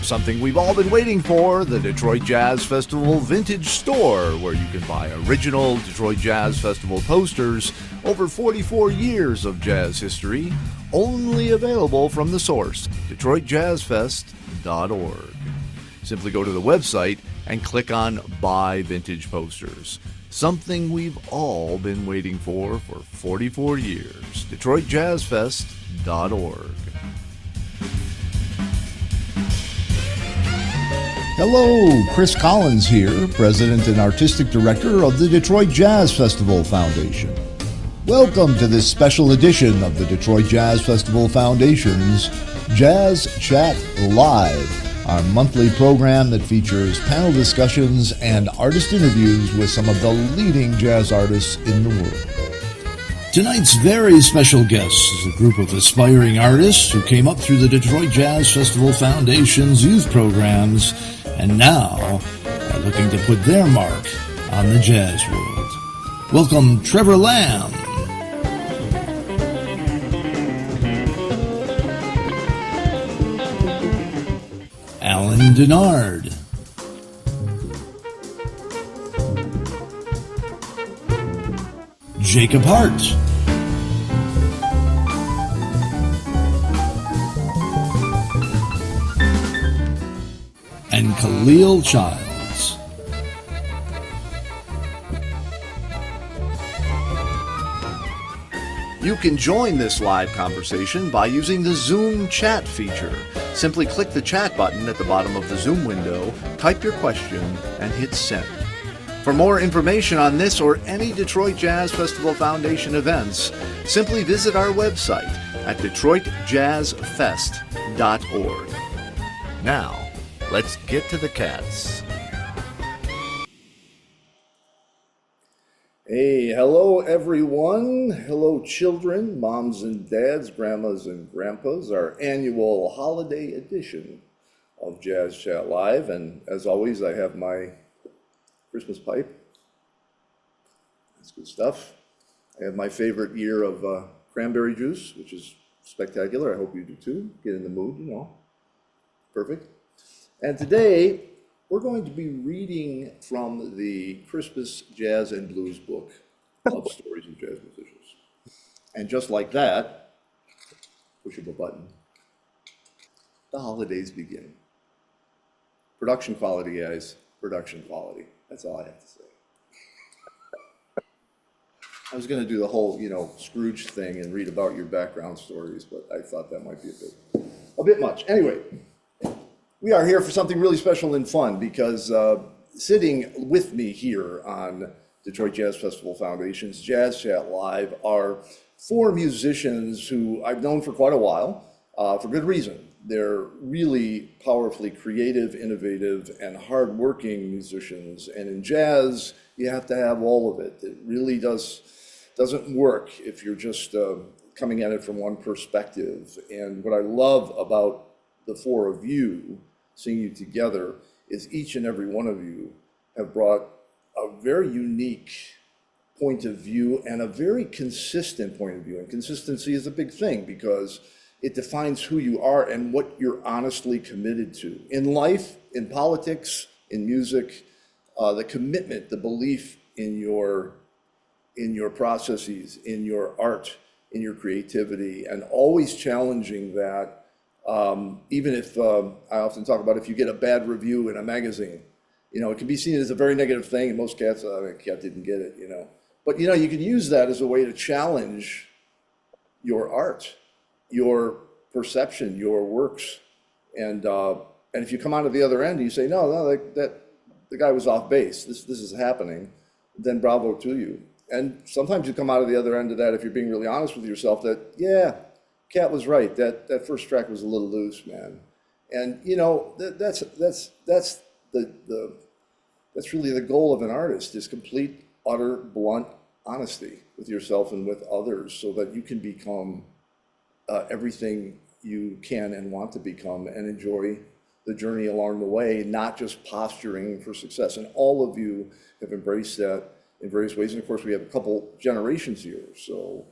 Something we've all been waiting for, the Detroit Jazz Festival Vintage Store, where you can buy original Detroit Jazz Festival posters, over 44 years of jazz history, only available from the source, DetroitJazzFest.org. Simply go to the website and click on Buy Vintage Posters. Something we've all been waiting for 44 years. DetroitJazzFest.org. Hello, Chris Collins here, President and Artistic Director of the Detroit Jazz Festival Foundation. Welcome to this special edition of the Detroit Jazz Festival Foundation's JazzChat Live, our monthly program that features panel discussions and artist interviews with some of the leading jazz artists in the world. Tonight's very special guest is a group of aspiring artists who came up through the Detroit Jazz Festival Foundation's youth programs and now are looking to put their mark on the jazz world. Welcome, Trevor Lamb. Dennard. Jacob Hart. And Kahlil Childs. You can join this live conversation by using the Zoom chat feature. Simply click the chat button at the bottom of the Zoom window, type your question, and hit send. For more information on this or any Detroit Jazz Festival Foundation events, simply visit our website at DetroitJazzFest.org. Now, let's get to the cats. Hey, hello everyone. Hello children, moms and dads, grandmas and grandpas, our annual holiday edition of Jazz Chat Live. And as always, I have my Christmas pipe. That's good stuff. I have my favorite year of cranberry juice, which is spectacular. I hope you do too. Get in the mood, you know. Perfect. And today, we're going to be reading from the Christmas Jazz and Blues book of stories of jazz musicians. And just like that, pushable button, the holidays begin. Production quality, guys. Production quality. That's all I have to say. I was going to do the whole, Scrooge thing and read about your background stories, but I thought that might be a bit much. Anyway. We are here for something really special and fun because sitting with me here on Detroit Jazz Festival Foundation's Jazz Chat Live are four musicians who I've known for quite a while, for good reason. They're really powerfully creative, innovative, and hardworking musicians. And in jazz, you have to have all of it. It really doesn't work if you're just coming at it from one perspective. And what I love about the four of you, seeing you together, is each and every one of you have brought a very unique point of view and a very consistent point of view. And consistency is a big thing because it defines who you are and what you're honestly committed to. In life, in politics, in music, the commitment, the belief in your processes, in your art, in your creativity, and always challenging that. Even if I often talk about if you get a bad review in a magazine, it can be seen as a very negative thing, and most cats, cat didn't get it, But you can use that as a way to challenge your art, your perception, your works, and if you come out of the other end and you say no, that the guy was off base. This is happening, then bravo to you. And sometimes you come out of the other end of that if you're being really honest with yourself that Cat was right. That first track was a little loose, man. And that's really the goal of an artist is complete, utter, blunt honesty with yourself and with others, so that you can become everything you can and want to become, and enjoy the journey along the way, not just posturing for success. And all of you have embraced that in various ways. And of course, we have a couple generations here, so.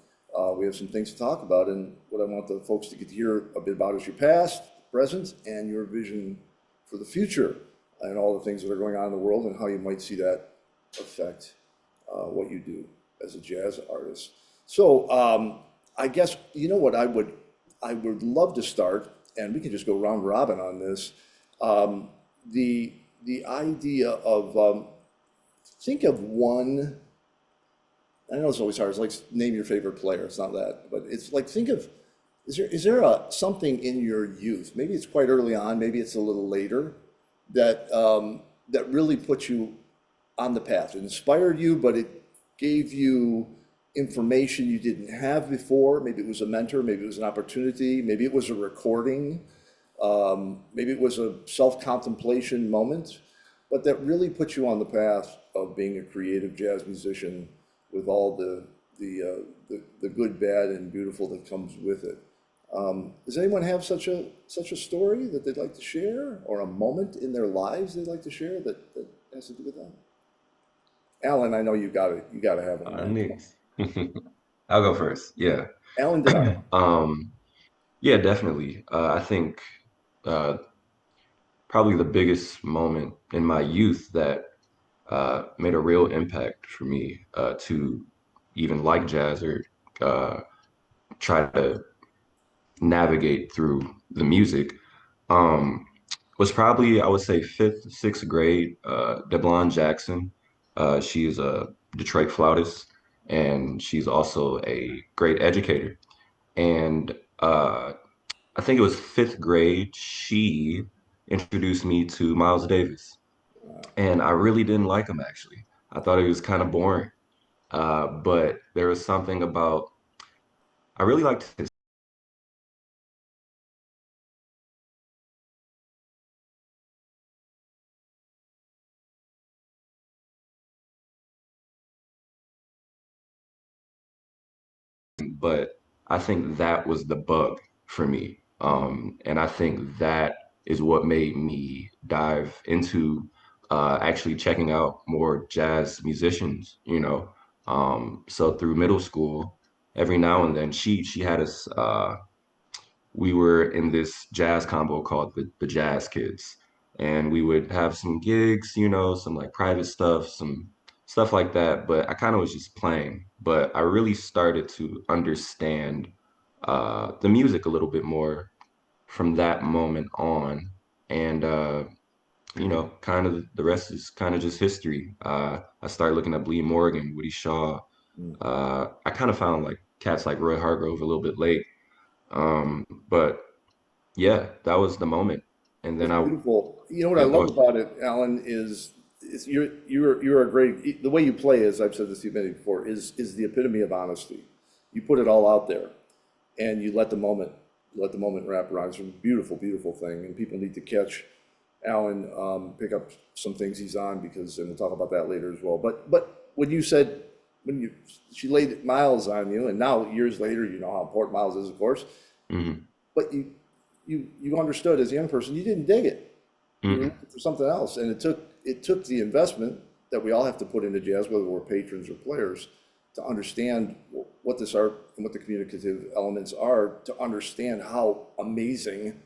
We have some things to talk about, and what I want the folks to get to hear a bit about is your past, present, and your vision for the future and all the things that are going on in the world and how you might see that affect what you do as a jazz artist. So I guess, you know what, I would love to start, and we can just go round robin on this. The idea of think of one. I know it's always hard. It's like name your favorite player. It's not that, but it's like think of is there something in your youth? Maybe it's quite early on. Maybe it's a little later that that really put you on the path. It inspired you, but it gave you information you didn't have before. Maybe it was a mentor. Maybe it was an opportunity. Maybe it was a recording. Maybe it was a self-contemplation moment, but that really put you on the path of being a creative jazz musician with all the good, bad, and beautiful that comes with it. Does anyone have such a story that they'd like to share, or a moment in their lives they'd like to share that has to do with that? Alan, I know you got to have one. Neat. I'll go first. Yeah. Alan Dennard. Yeah, definitely. I think uh, probably the biggest moment in my youth that made a real impact for me to even like jazz or uh, try to navigate through the music um, was probably, I would say, fifth, sixth grade. DeBlon Jackson. She is a Detroit flautist, and she's also a great educator. And I think it was fifth grade, she introduced me to Miles Davis. And I really didn't like him, actually. I thought he was kind of boring. But there was something about, I really liked his, but I think that was the bug for me. And I think that is what made me dive into actually checking out more jazz musicians, you know. So through middle school, every now and then she had us we were in this jazz combo called the Jazz Kids. And we would have some gigs, you know, some like private stuff, some stuff like that. But I kind of was just playing. But I really started to understand the music a little bit more from that moment on. And, you know, kind of the rest is kind of just history. I started looking at Lee Morgan, Woody Shaw. I kind of found like cats like Roy Hargrove a little bit late. But yeah, that was the moment. And then It's I, beautiful. You know what I yeah, go love ahead. about it, Alan, is you're a great. The way you play, as I've said this to you many before, is the epitome of honesty. You put it all out there, and you let the moment wrap around. It's a beautiful, beautiful thing, and people need to catch Alan, pick up some things he's on because, and we'll talk about that later as well. But when you said she laid miles on you, and now years later, you know how important Miles is, of course. Hmm. But you understood as a young person you didn't dig it. You were Hmm. looking for something else, and it took the investment that we all have to put into jazz, whether we're patrons or players, to understand what this art and what the communicative elements are, to understand how amazing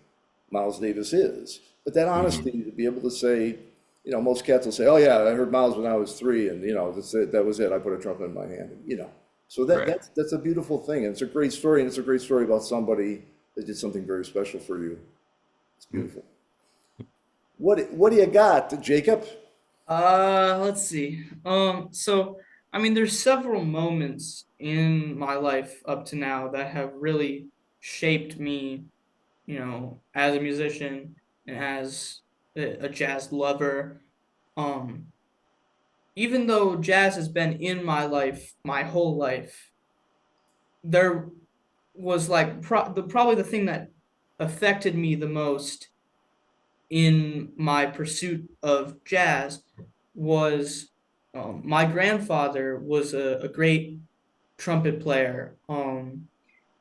Miles Davis is. But that Hmm. honesty to be able to say, you know, most cats will say, "Oh yeah, I heard Miles when I was 3, and you know, that's it. That was it. I put a trumpet in my hand." And, you know, so Right. that's a beautiful thing, and it's a great story, and it's a great story about somebody that did something very special for you. It's beautiful. What do you got, Jacob? Let's see. So I mean, there's several moments in my life up to now that have really shaped me, as a musician and as a jazz lover. Um, Even though jazz has been in my life my whole life, there was like probably the thing that affected me the most in my pursuit of jazz was my grandfather was a great trumpet player,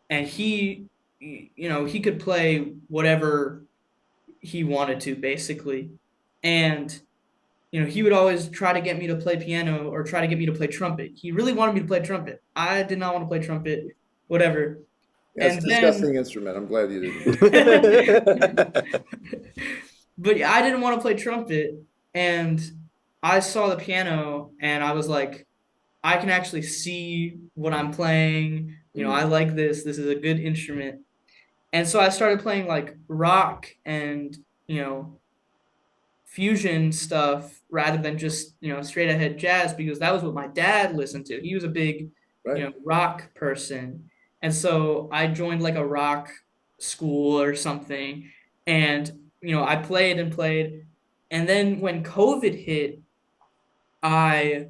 and he could play whatever he wanted to basically, and he would always try to get me to play piano or try to get me to play trumpet. He really wanted me to play trumpet. I did not want to play trumpet, whatever. Yeah, it's And a then disgusting instrument. I'm glad you didn't. but I didn't want to play trumpet, and I saw the piano, and I was like, I can actually see what I'm playing. I Mm, like this. This is a good instrument. And so I started playing like rock and, you know, fusion stuff rather than just, straight ahead jazz because that was what my dad listened to. He was a big, right. rock person. And so I joined like a rock school or something. And, I played and played. And then when COVID hit, I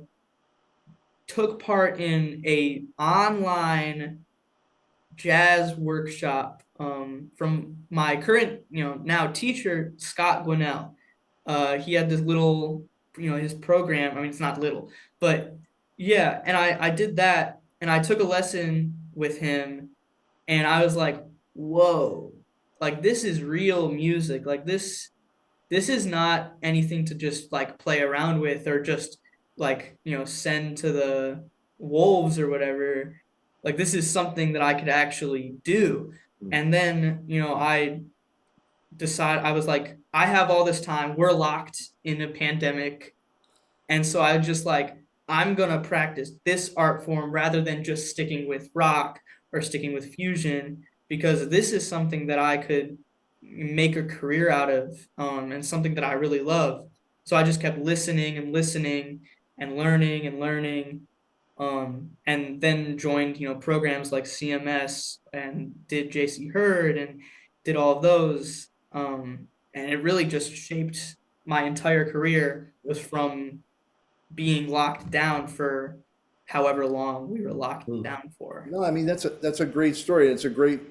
took part in a online jazz workshop from my current, now teacher, Scott Gwinnell. He had this little, his program. I mean, it's not little, but yeah. And I did that, and I took a lesson with him, and I was like, whoa, like this is real music. Like this is not anything to just like play around with or just like send to the wolves or whatever. Like this is something that I could actually do. Mm, And then I was like, I have all this time, we're locked in a pandemic, and so I was just like, I'm gonna practice this art form rather than just sticking with rock or sticking with fusion because this is something that I could make a career out of, and something that I really love. So I just kept listening and listening and learning, and then joined programs like CMS and did JC Hurd and did all of those, and it really just shaped my entire career was from being locked down for however long we were locked mm. down for. No, I mean, that's a great story. It's a great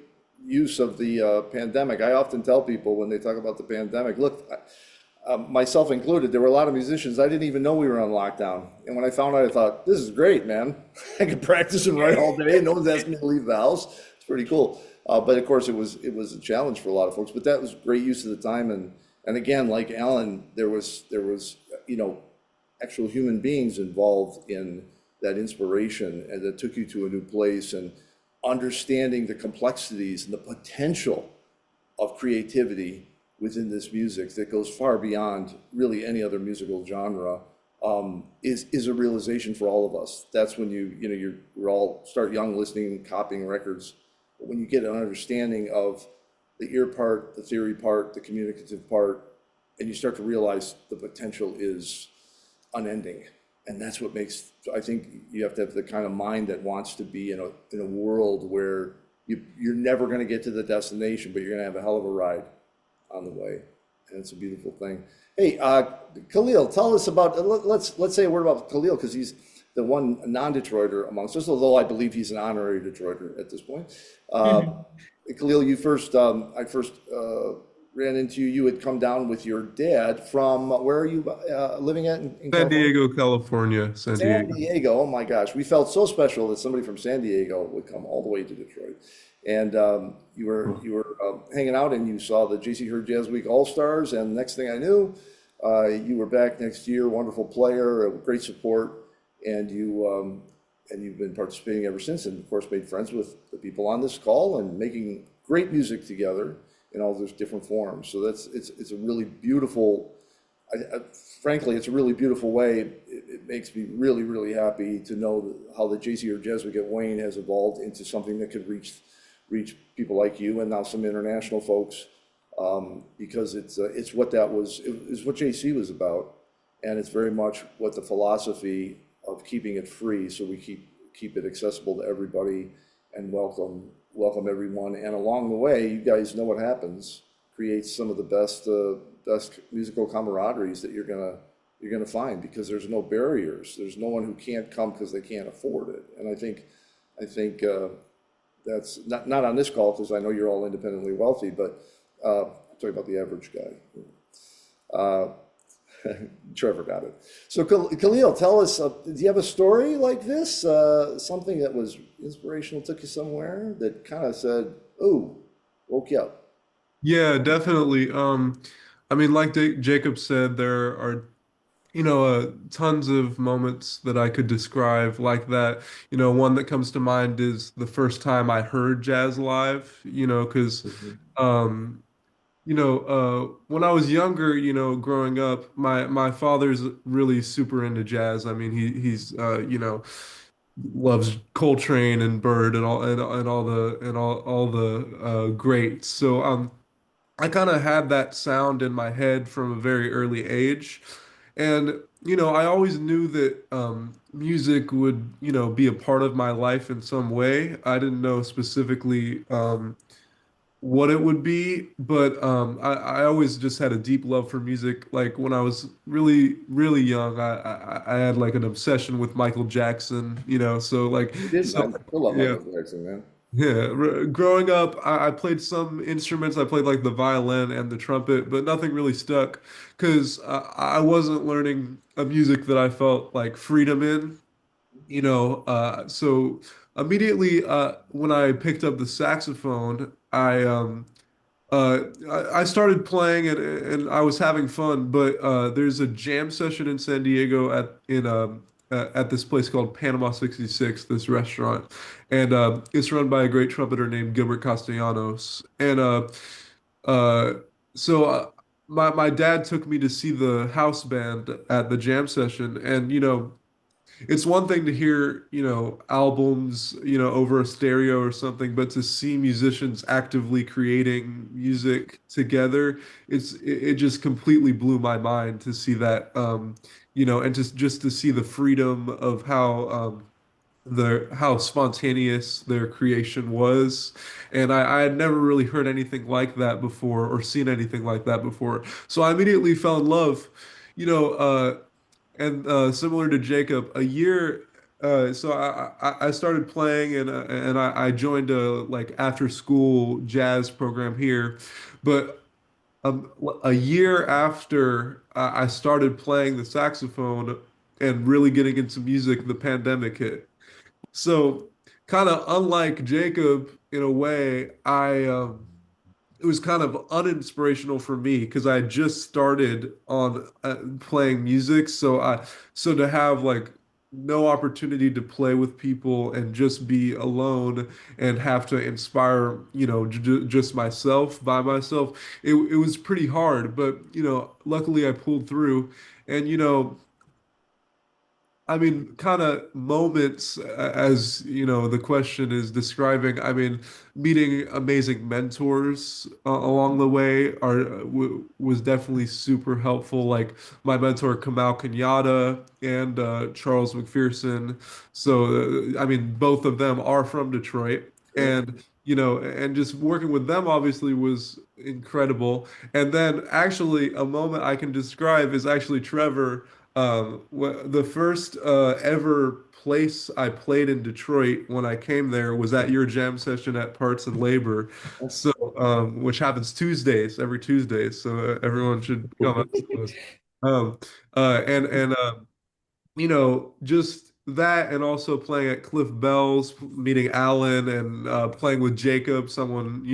use of the pandemic. I often tell people when they talk about the pandemic, look, myself included, there were a lot of musicians, I didn't even know we were on lockdown. And when I found out, I thought, this is great, man. I can practice and write all day. No one's asking me to leave the house. It's pretty cool. But of course, it was a challenge for a lot of folks. But that was great use of the time. And again, like Alan, there was actual human beings involved in that inspiration and that took you to a new place and understanding the complexities and the potential of creativity within this music that goes far beyond really any other musical genre, is a realization for all of us. That's when we're all start young listening, copying records. But when you get an understanding of the ear part, the theory part, the communicative part, and you start to realize the potential is unending. And that's what makes, I think you have to have the kind of mind that wants to be in a world where you're never going to get to the destination, but you're going to have a hell of a ride on the way. And it's a beautiful thing. Hey, Kahlil, tell us about, let's say a word about Kahlil, because he's the one non-Detroiter amongst us, although I believe he's an honorary Detroiter at this point. Kahlil, I first ran into you. You had come down with your dad from, where are you living at in San California? Diego, California, San San Diego. Diego. Oh my gosh, we felt so special that somebody from San Diego would come all the way to Detroit. And you were hanging out, and you saw the JC Hurd Jazz Week All Stars. And next thing I knew, you were back next year. Wonderful player, great support, and you've been participating ever since. And of course, made friends with the people on this call and making great music together in all those different forms. So it's a really beautiful. Frankly, it's a really beautiful way. It makes me really, really happy to know how the JC or Jesuit at Wayne has evolved into something that could reach people like you and now some international folks, because it's what it's what JC was about, and it's very much what the philosophy of keeping it free, so we keep it accessible to everybody and welcome everyone. And along the way, you guys know what happens. Creates some of the best musical camaraderies that you're gonna find, because there's no barriers. There's no one who can't come because they can't afford it. And I think that's not on this call, because I know you're all independently wealthy, but I'm talking about the average guy. Uh, Trevor got it. So Kahlil, tell us, do you have a story like this? Something that was inspirational, took you somewhere that kind of said, "Oh, woke you up." Yeah, definitely. I mean, like Jacob said, there are, tons of moments that I could describe like that. One that comes to mind is the first time I heard jazz live, because Mhm. when I was younger, growing up, my father's really super into jazz. I mean, he's loves Coltrane and Bird and all the greats. So I kind of had that sound in my head from a very early age. And, I always knew that music would, be a part of my life in some way. I didn't know specifically what it would be, but I always just had a deep love for music. Like when I was really, really young, I had like an obsession with Michael Jackson, so like, Who didn't? so I still love yeah. Michael Jackson, man. Yeah, growing up, I played some instruments. I played like the violin and the trumpet, but nothing really stuck because I wasn't learning a music that I felt like freedom in, So immediately when I picked up the saxophone, I started playing and I was having fun, but there's a jam session in San Diego at this place called Panama 66, this restaurant, and it's run by a great trumpeter named Gilbert Castellanos, and uh, so my dad took me to see the house band at the jam session, and it's one thing to hear, albums, over a stereo or something, but to see musicians actively creating music together, it just completely blew my mind to see that, and just to see the freedom of how spontaneous their creation was. And I had never really heard anything like that before or seen anything like that before. So I immediately fell in love. You know, and similar to Jacob, a year. So I started playing and I joined a like after school jazz program here, but a year after I started playing the saxophone and really getting into music, the pandemic hit. So kind of unlike Jacob in a way, I it was kind of uninspirational for me because I just started on playing music. So to have like no opportunity to play with people and just be alone and have to inspire, just myself by myself, it was pretty hard. But, luckily I pulled through. And, I mean, kind of moments, as the question is describing. I mean, meeting amazing mentors along the way was definitely super helpful. Like my mentor Kamal Kenyatta and Charles McPherson. So, I mean, both of them are from Detroit, Sure. and and just working with them obviously was incredible. And then actually, a moment I can describe is actually Trevor. The first ever place I played in Detroit when I came there was at your jam session at Parts and Labor, so which happens Tuesdays, every Tuesday. So everyone should come out to those. Um, just that, and also playing at Cliff Bell's, meeting Alan, and playing with Jacob, someone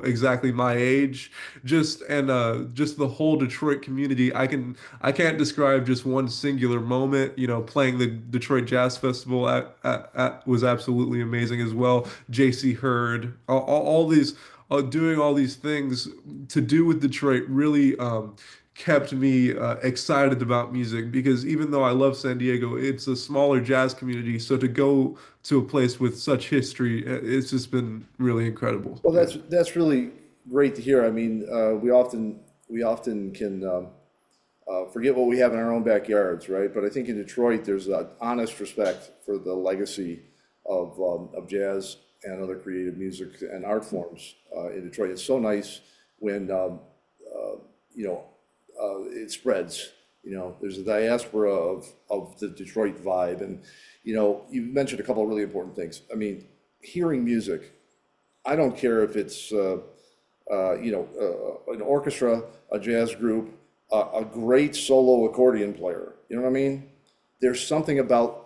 exactly my age. Just the whole Detroit community. I can't describe just one singular moment. Playing the Detroit Jazz Festival was absolutely amazing as well. JC Hurd, all these. Doing all these things to do with Detroit really kept me excited about music because even though I love San Diego, it's a smaller jazz community. So to go to a place with such history, it's just been really incredible. Well, Yeah. that's really great to hear. I mean, we often can forget what we have in our own backyards, right? But I think in Detroit, there's an honest respect for the legacy of jazz and other creative music and art forms in Detroit. It's so nice when you know it spreads. There's a diaspora of the Detroit vibe, and you mentioned a couple of really important things. I mean, hearing music. I don't care if it's an orchestra, a jazz group, a great solo accordion player. You know what I mean? There's something about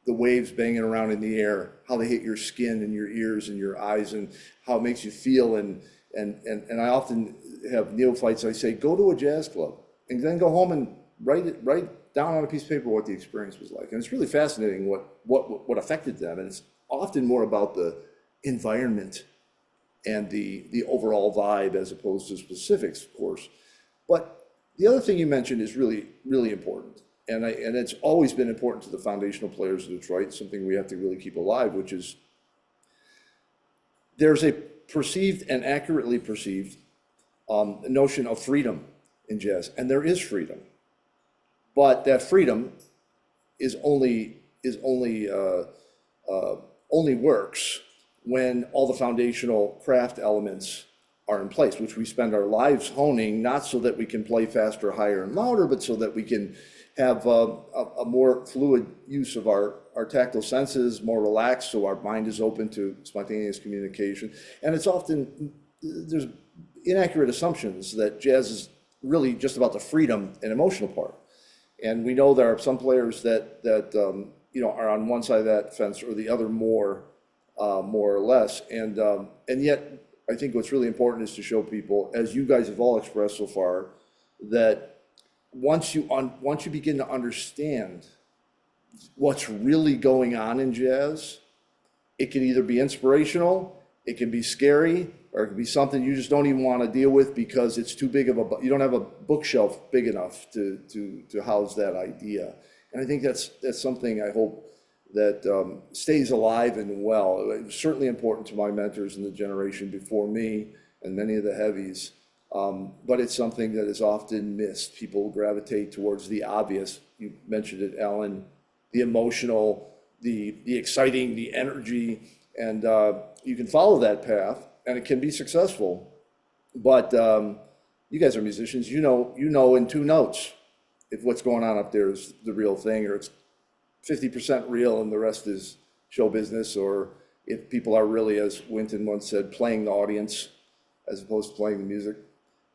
the waves banging around in the air, how they hit your skin and your ears and your eyes, and how it makes you feel. And I often have neophytes. I say, go to a jazz club, and then go home and write down on a piece of paper what the experience was like. And it's really fascinating what affected them. And it's often more about the environment and the overall vibe as opposed to specifics, of course. But the other thing you mentioned is really, really important. And it's always been important to the foundational players of Detroit, something we have to really keep alive, which is there's a perceived and accurately perceived notion of freedom in jazz, and there is freedom, but that freedom only works when all the foundational craft elements are in place, which we spend our lives honing, not so that we can play faster, higher, and louder, but so that we can have a more fluid use of our tactile senses, more relaxed, so our mind is open to spontaneous communication. And it's often, there's inaccurate assumptions that jazz is really just about the freedom and emotional part. And we know there are some players that are on one side of that fence or the other more or less. And yet, I think what's really important is to show people, as you guys have all expressed so far, that once you begin to understand what's really going on in jazz, it can either be inspirational, it can be scary, or it can be something you just don't even want to deal with because it's too big of you don't have a bookshelf big enough to house that idea. And I think that's something I hope that stays alive and well. It was certainly important to my mentors in the generation before me and many of the heavies. But it's something that is often missed. People gravitate towards the obvious. You mentioned it, Alan, the emotional, the exciting, the energy, and you can follow that path and it can be successful. But you guys are musicians, you know in two notes if what's going on up there is the real thing, or it's 50% real and the rest is show business, or if people are really, as Winton once said, playing the audience as opposed to playing the music.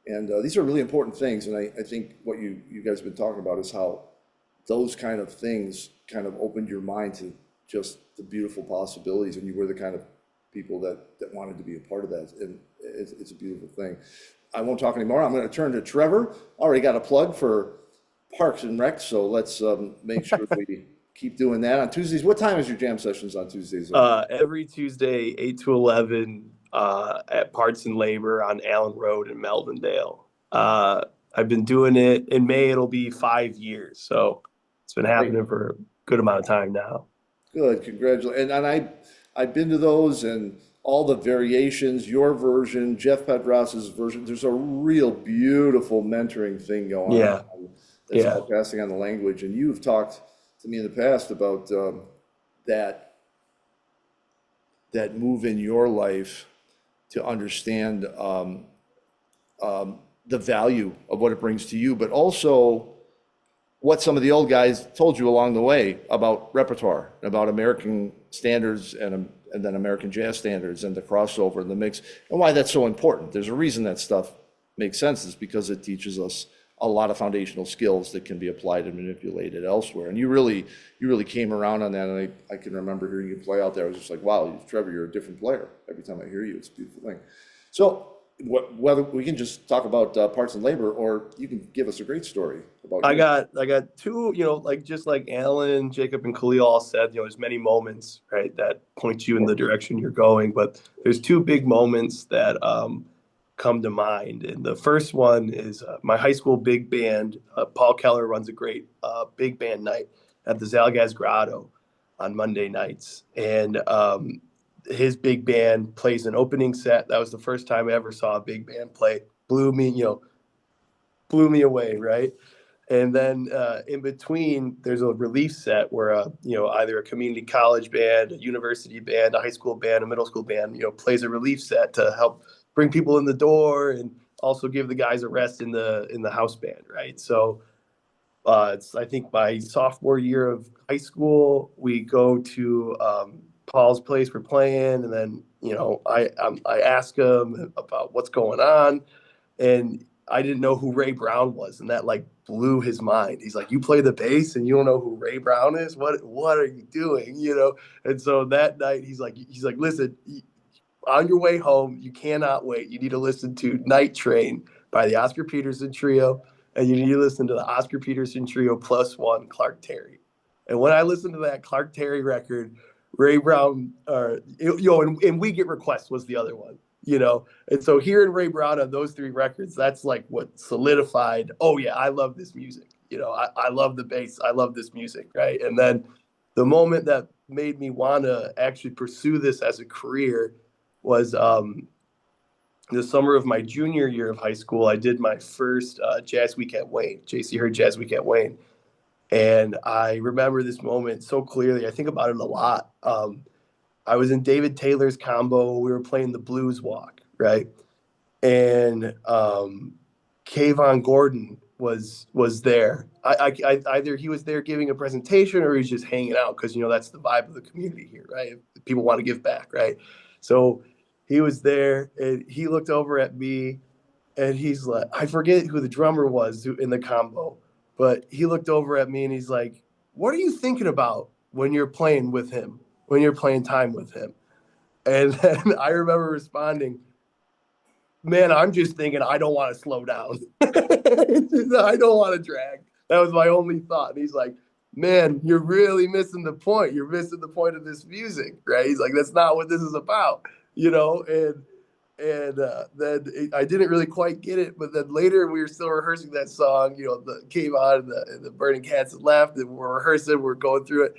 And these are really important things. And I think what you guys have been talking about is how those kind of things kind of opened your mind to just the beautiful possibilities. And you were the kind of people that wanted to be a part of that. And it's a beautiful thing. I won't talk anymore. I'm going to turn to Trevor. Already got a plug for Parks and Rec. So let's make sure we keep doing that on Tuesdays. What time is your jam sessions on Tuesdays? Every Tuesday, 8 to 11. At Parts and Labor on Allen Road in Melvindale. I've been doing it. In May, it'll be 5 years. So it's been happening for a good amount of time now. Good, congratulations. And I've been to those and all the variations, your version, Jeff Pedros's version. There's a real beautiful mentoring thing going on. That's all passing on the language. And you've talked to me in the past about that move in your life to understand the value of what it brings to you, but also what some of the old guys told you along the way about repertoire, about American standards and then American jazz standards and the crossover and the mix, and why that's so important. There's a reason that stuff makes sense. It's because it teaches us a lot of foundational skills that can be applied and manipulated elsewhere. And you really came around on that. And I can remember hearing you play out there. I was just like, wow, Trevor, you're a different player. Every time I hear you, it's a beautiful thing. So whether we can just talk about Parts and Labor, or you can give us a great story about. I got two, just like Alan, Jacob, and Kahlil all said, there's many moments, right, that point you in the direction you're going. But there's two big moments that come to mind. And the first one is my high school big band. Paul Keller runs a great big band night at the Zalgaz Grotto on Monday nights. And his big band plays an opening set. That was the first time I ever saw a big band play. Blew me away, right? And then in between, there's a relief set where either a community college band, a university band, a high school band, a middle school band, plays a relief set to help bring people in the door and also give the guys a rest in the house band, right? So it's, I think, my sophomore year of high school. We go to Paul's place, we're playing, and then I ask him about what's going on, and I didn't know who Ray Brown was, and that blew his mind. He's like, "You play the bass and you don't know who Ray Brown is? What are you doing?" And so that night he's like, "Listen, on your way home, you cannot wait. You need to listen to Night Train by the Oscar Peterson Trio, and you need to listen to the Oscar Peterson Trio +1 Clark Terry." And when I listened to that Clark Terry record, Ray Brown, and We Get Requests was the other one. you know? And so hearing Ray Brown on those 3 records, that's like what solidified, oh yeah, I love this music. You know, I love the bass. I love this music, right? And then the moment that made me want to actually pursue this as a career was the summer of my junior year of high school. I did my first Jazz Week at Wayne, JC Heard Jazz Week at Wayne. And I remember this moment so clearly. I think about it a lot. I was in David Taylor's combo. We were playing the Blues Walk, right? And Kayvon Gordon was there. I either he was there giving a presentation or he's just hanging out because, you know, that's the vibe of the community here, right? People want to give back, right? So he was there and he looked over at me and he's like, I forget who the drummer was in the combo, but he looked over at me and he's like, what are you thinking about when you're playing with him, when you're playing time with him? And then I remember responding, man, I'm just thinking I don't want to slow down. I don't want to drag. That was my only thought. And he's like, man, you're really missing the point. You're missing the point of this music, right? He's like, that's not what this is about, you know? And then I didn't really quite get it. But then later we were still rehearsing that song, you know, the came on and the Burning Cats had left and we're rehearsing, we're going through it.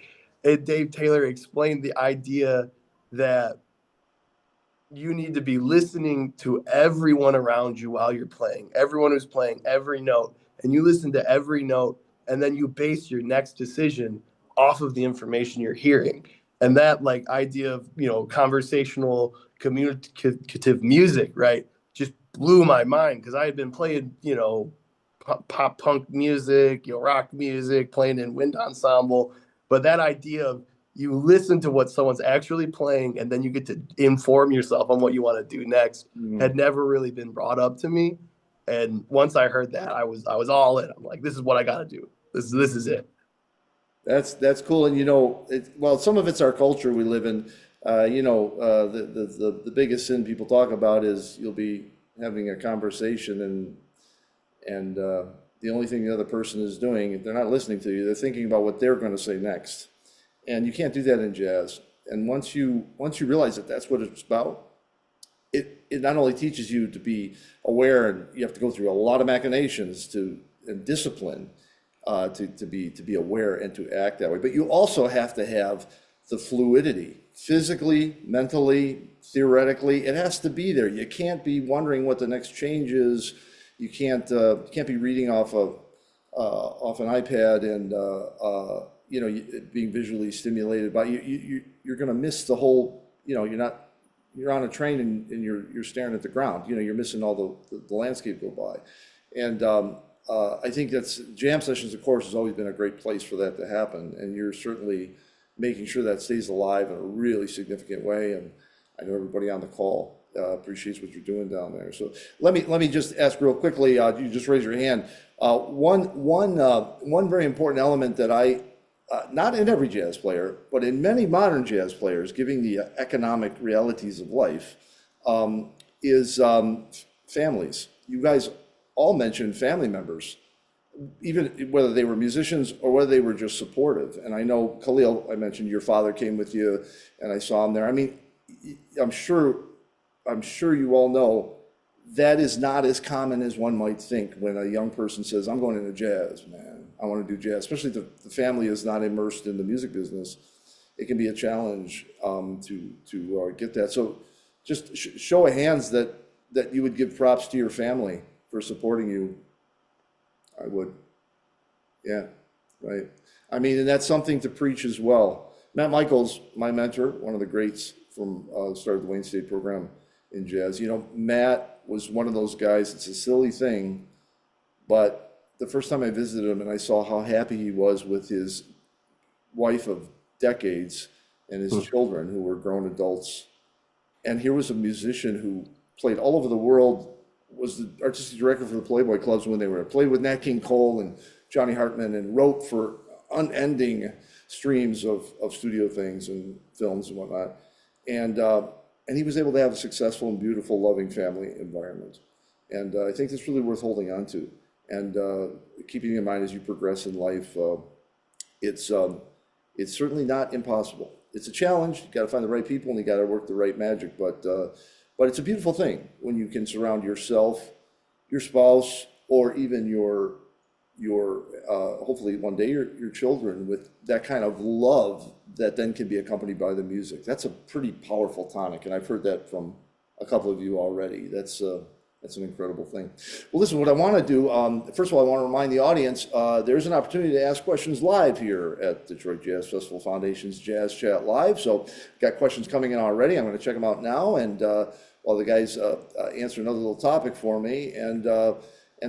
And Dave Taylor explained the idea that you need to be listening to everyone around you while you're playing, everyone who's playing every note, and you listen to every note, and then you base your next decision off of the information you're hearing. And that like idea of, you know, conversational communicative music, right, just blew my mind because I had been playing, you know, pop punk music, you know, rock music, playing in wind ensemble, but that idea of you listen to what someone's actually playing and then you get to inform yourself on what you want to do next had never really been brought up to me. And once I heard that, I was all in. I'm like, this is what I got to do. This is it. That's cool. And, you know, well, some of it's our culture we live in. You know, the biggest sin people talk about is you'll be having a conversation and the only thing the other person is doing, if they're not listening to you, they're thinking about what they're going to say next. And you can't do that in jazz. And once you realize that that's what it's about, it not only teaches you to be aware, and you have to go through a lot of machinations and discipline to be aware and to act that way. But you also have to have the fluidity, physically, mentally, theoretically. It has to be there. You can't be wondering what the next change is. You can't be reading off an iPad and you know, being visually stimulated by you're going to miss the whole, you know, you're on a train and you're staring at the ground, you know, you're missing all the landscape go by. And I think that's jam sessions, of course, has always been a great place for that to happen. And you're certainly making sure that stays alive in a really significant way. And I know everybody on the call appreciates what you're doing down there. So let me just ask real quickly, you just raise your hand. One very important element that not in every jazz player, but in many modern jazz players, given the economic realities of life, is families. You guys all mentioned family members, even whether they were musicians or whether they were just supportive. And I know, Kahlil, I mentioned your father came with you, and I saw him there. I mean, I'm sure you all know that is not as common as one might think when a young person says, I'm going into jazz, man. I want to do jazz, especially if the family is not immersed in the music business. It can be a challenge to get that. So just show of hands that you would give props to your family for supporting you. I would. Yeah, right. I mean, and that's something to preach as well. Matt Michaels, my mentor, one of the greats from started the Wayne State program in jazz. You know, Matt was one of those guys, it's a silly thing, but the first time I visited him and I saw how happy he was with his wife of decades and his children who were grown adults. And here was a musician who played all over the world, was the artistic director for the Playboy Clubs when they were, played with Nat King Cole and Johnny Hartman and wrote for unending streams of studio things and films and whatnot. And he was able to have a successful and beautiful, loving family environment. And I think that's really worth holding on to. And keeping in mind as you progress in life, it's certainly not impossible. It's a challenge. You got to find the right people and you got to work the right magic. But But it's a beautiful thing when you can surround yourself, your spouse, or even your hopefully one day your children with that kind of love that then can be accompanied by the music. That's a pretty powerful tonic, and I've heard that from a couple of you already. That's an incredible thing. Well, listen, what I want to do, first of all, I want to remind the audience, there's an opportunity to ask questions live here at Detroit Jazz Festival Foundation's Jazz Chat Live. So got questions coming in already. I'm going to check them out now, and while the guys answer another little topic for me, and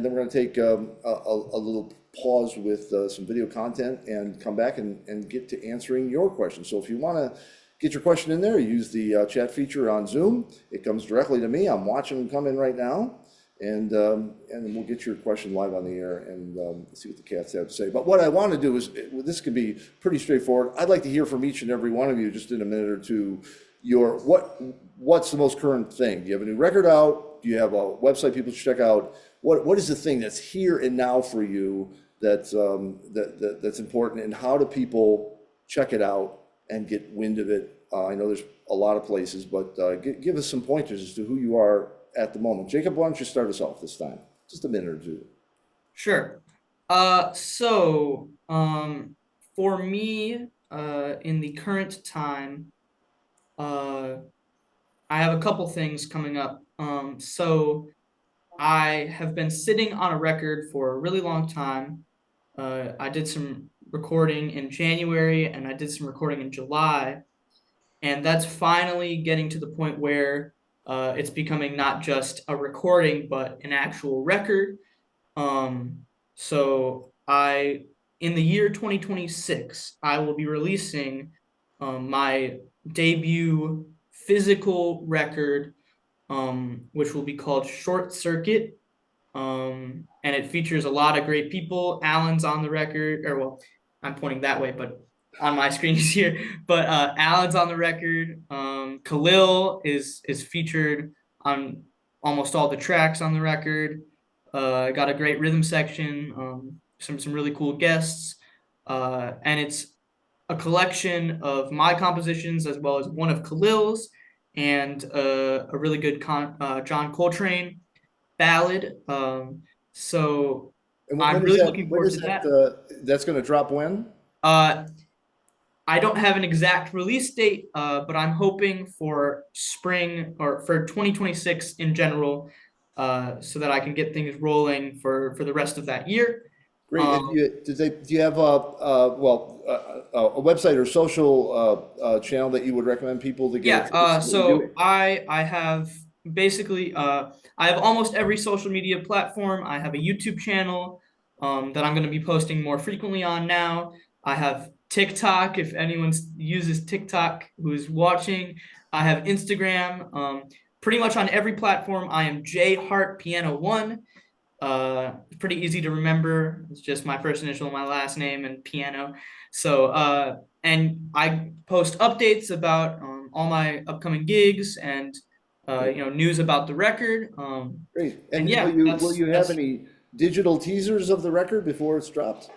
then we're going to take a little pause with some video content and come back and get to answering your questions. So if you want to get your question in there, use the chat feature on Zoom. It comes directly to me. I'm watching them come in right now. And we'll get your question live on the air and see what the cats have to say. But what I want to do is, this could be pretty straightforward. I'd like to hear from each and every one of you just in a minute or two, what's the most current thing? Do you have a new record out? Do you have a website people should check out? What is the thing that's here and now for you that's important, and how do people check it out and get wind of it? I know there's a lot of places, but give us some pointers as to who you are at the moment. Jacob, why don't you start us off this time? Just a minute or two. Sure. For me, in the current time, I have a couple things coming up. So I have been sitting on a record for a really long time. I did some recording in January and I did some recording in July. And that's finally getting to the point where it's becoming not just a recording, but an actual record. So in the year 2026, I will be releasing my debut physical record, which will be called Short Circuit. And it features a lot of great people. Alan's on the record, or well, I'm pointing that way, but on my screen is here. But Alan's on the record. Kahlil is featured on almost all the tracks on the record. Got a great rhythm section, some really cool guests, and it's a collection of my compositions as well as one of Kahlil's and a really good John Coltrane ballad. So And I'm really looking forward to that. That's going to drop when? I don't have an exact release date, but I'm hoping for spring or for 2026 in general, so that I can get things rolling for the rest of that year. Great. Do you have a website or social channel that you would recommend people to get? Yeah. So I have basically I have almost every social media platform. I have a YouTube channel that I'm going to be posting more frequently on now. I have TikTok, if anyone uses TikTok who's watching. I have Instagram. Pretty much on every platform, I am Hart Piano 1. Pretty easy to remember. It's just my first initial, my last name, and piano. So, and I post updates about all my upcoming gigs and news about the record. Great. And yeah, will you have any digital teasers of the record before it's dropped?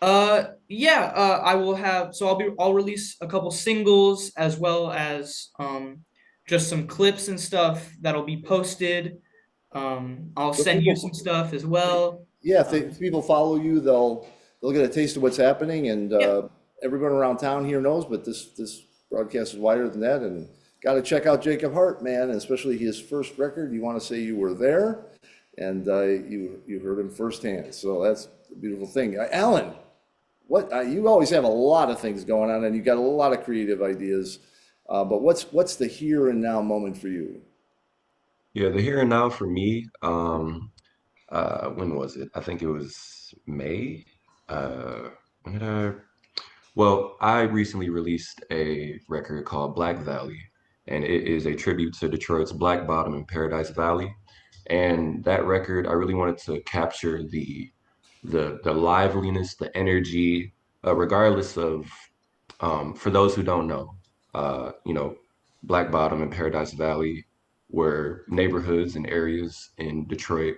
I will have. So I'll release a couple singles as well as just some clips and stuff that'll be posted. I'll send you some stuff as well. Yeah, if people follow you, they'll get a taste of what's happening, and everyone around town here knows. But this broadcast is wider than that, and got to check out Jacob Hart, man, and especially his first record. You want to say you were there, and you heard him firsthand. So that's a beautiful thing. Alan, you always have a lot of things going on, and you got a lot of creative ideas. But what's the here and now moment for you? Yeah, the here and now for me, when was it? I think it was May. When did I? Well, I recently released a record called Black Valley, and it is a tribute to Detroit's Black Bottom and Paradise Valley. And that record, I really wanted to capture the liveliness, the energy, regardless of, for those who don't know, Black Bottom and Paradise Valley were neighborhoods and areas in Detroit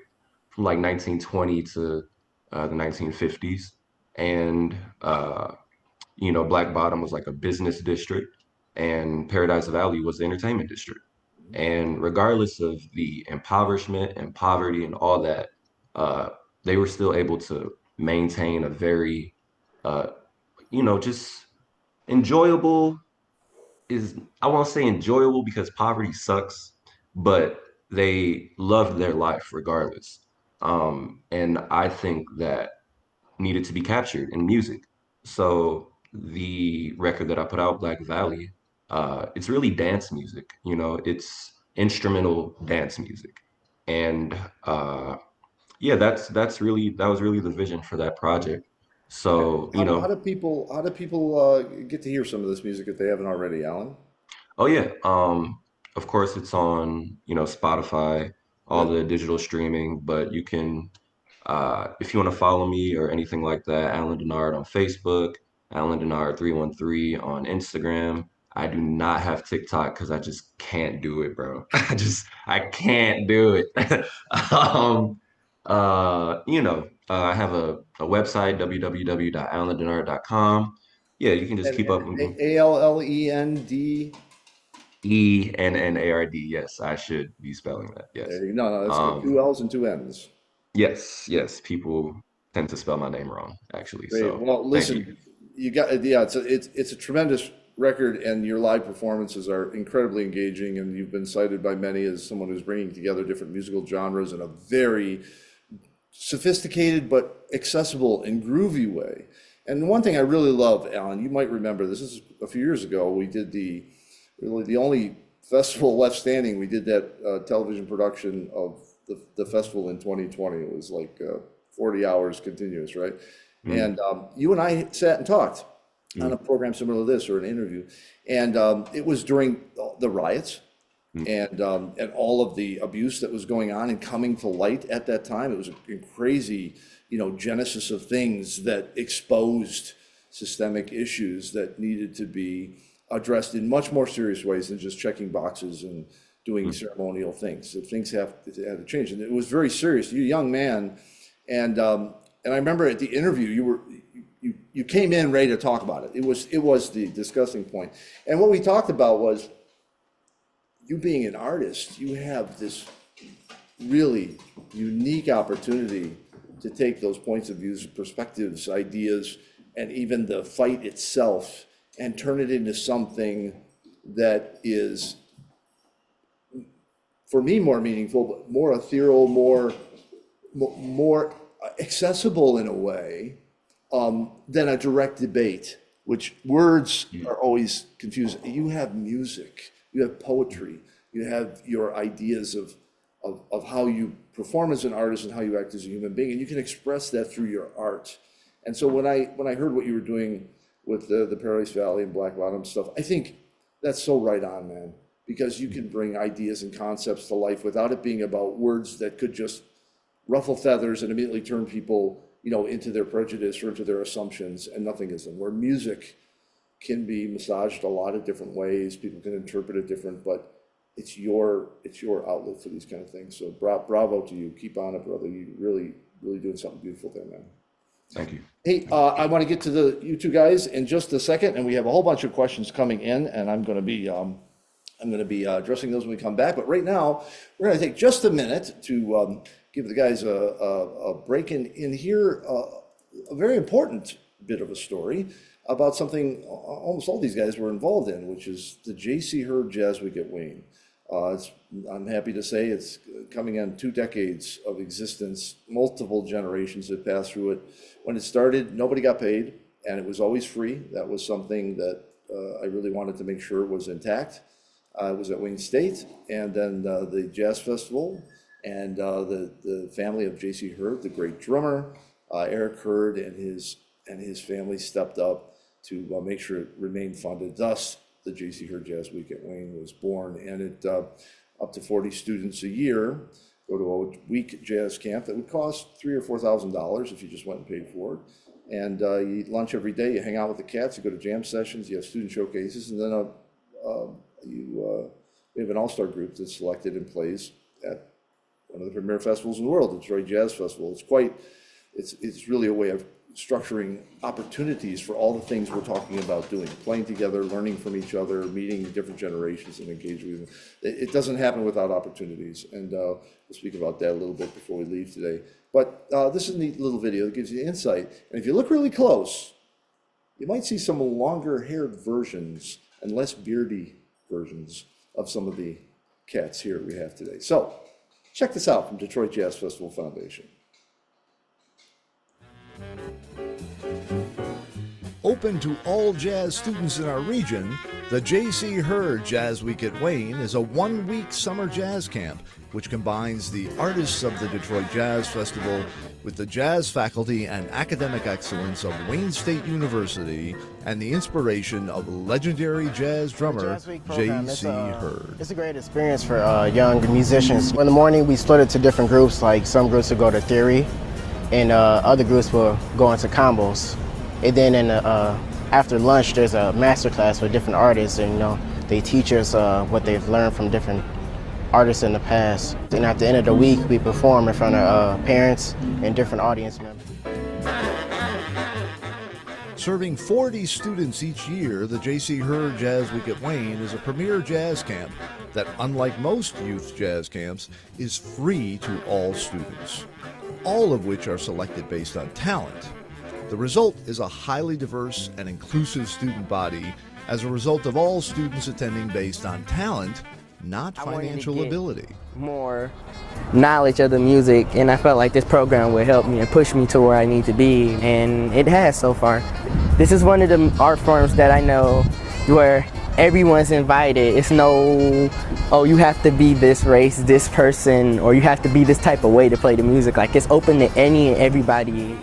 from like 1920 to the 1950s. And, Black Bottom was like a business district, and Paradise Valley was the entertainment district. And regardless of the impoverishment and poverty and all that, uh, they were still able to maintain a very, uh, just enjoyable is, I won't say enjoyable because poverty sucks, but they loved their life regardless. And I think that needed to be captured in music. So the record that I put out, Black Valley, it's really dance music. It's instrumental dance music, and yeah, that was really the vision for that project. So How do people get to hear some of this music if they haven't already, Alan? oh yeah, of course it's on Spotify, all Good. the digital streaming, but you can if you want to follow me or anything like that, Alan Dennard on Facebook, Alan Dennard 313 on Instagram. I do not have TikTok because I just can't do it, bro. I can't do it. I have a website, www.alandennard.com. Yeah, you can just And, keep up and with me. Allend. Ennard. Yes, I should be spelling that. Yes. There you no, no, that's good. Two Um, L's and two N's. yes, yes. People tend to spell my name wrong, actually. Great. So Well, thank you. listen, you got yeah, it's a tremendous record, and your live performances are incredibly engaging, and you've been cited by many as someone who's bringing together different musical genres in a very sophisticated but accessible and groovy way. And one thing I really love, Alan, you might remember this is a few years ago. We did really the only festival left standing. We did that television production of the festival in 2020. It was like 40 hours continuous, right? Mm, And you and I sat and talked on a mm, program similar to this or an interview, and it was during the riots mm, and all of the abuse that was going on and coming to light at that time. It was a crazy, genesis of things that exposed systemic issues that needed to be addressed in much more serious ways than just checking boxes and doing mm. ceremonial things. So things have to change, and it was very serious. You're a young man, and I remember at the interview you came in ready to talk about it. It was the discussing point, and what we talked about was you being an artist, you have this really unique opportunity to take those points of views, perspectives, ideas, and even the fight itself and turn it into something that is, for me, more meaningful, but more ethereal, more accessible in a way than a direct debate, which words are always confusing. You have music, you have poetry, you have your ideas of how you perform as an artist and how you act as a human being, and you can express that through your art. And so when I heard what you were doing with the Paradise Valley and Black Bottom stuff, I think that's so right on, man, because you can bring ideas and concepts to life without it being about words that could just ruffle feathers and immediately turn people, into their prejudice or into their assumptions, and nothing is them. Where music can be massaged a lot of different ways, people can interpret it different, but it's your outlet for these kind of things. So bravo to you. Keep on it, brother. You really doing something beautiful there, man. Thank you. Hey, I want to get to you two guys in just a second, and we have a whole bunch of questions coming in, and I'm going to be addressing those when we come back. But right now, we're going to take just a minute to give the guys a break in here. A very important bit of a story about something almost all these guys were involved in, which is the J.C. Hurd Jazz Week at Wayne. I'm happy to say it's coming on 2 decades of existence. Multiple generations have passed through it. When it started, nobody got paid, and it was always free. That was something that I really wanted to make sure was intact. It was at Wayne State, and then the Jazz Festival, and the family of J.C. Hurd, the great drummer, Eric Hurd, and his family stepped up to make sure it remained funded. Thus, the J.C. Hurd Jazz Week at Wayne was born, and it up to 40 students a year go to a week jazz camp that would cost $3,000 or $4,000 if you just went and paid for it. And you eat lunch every day, you hang out with the cats, you go to jam sessions, you have student showcases, and then we have an all-star group that's selected and plays at one of the premier festivals in the world, the Detroit Jazz Festival. It's really a way of structuring opportunities for all the things we're talking about doing, playing together, learning from each other, meeting different generations and engaging with them. It doesn't happen without opportunities, and we'll speak about that a little bit before we leave today. But this is a neat little video that gives you insight, and if you look really close, you might see some longer-haired versions and less beardy versions of some of the cats here we have today. So check this out from Detroit Jazz Festival Foundation. Open to all jazz students in our region, the J.C. Hurd Jazz Week at Wayne is a one-week summer jazz camp which combines the artists of the Detroit Jazz Festival with the jazz faculty and academic excellence of Wayne State University and the inspiration of legendary jazz drummer J.C. Hurd. It's a great experience for young musicians. In the morning we split it to different groups, like some groups will go to theory and other groups will go into combos. And then after lunch, there's a master class with different artists, and they teach us what they've learned from different artists in the past. And at the end of the week, we perform in front of parents and different audience members. Serving 40 students each year, the J.C. Hurd Jazz Week at Wayne is a premier jazz camp that, unlike most youth jazz camps, is free to all students, all of which are selected based on talent. The result is a highly diverse and inclusive student body as a result of all students attending based on talent, not financial ability. More knowledge of the music, and I felt like this program would help me and push me to where I need to be, and it has so far. This is one of the art forms that I know where everyone's invited. It's no, oh, you have to be this race, this person, or you have to be this type of way to play the music. Like, it's open to any and everybody.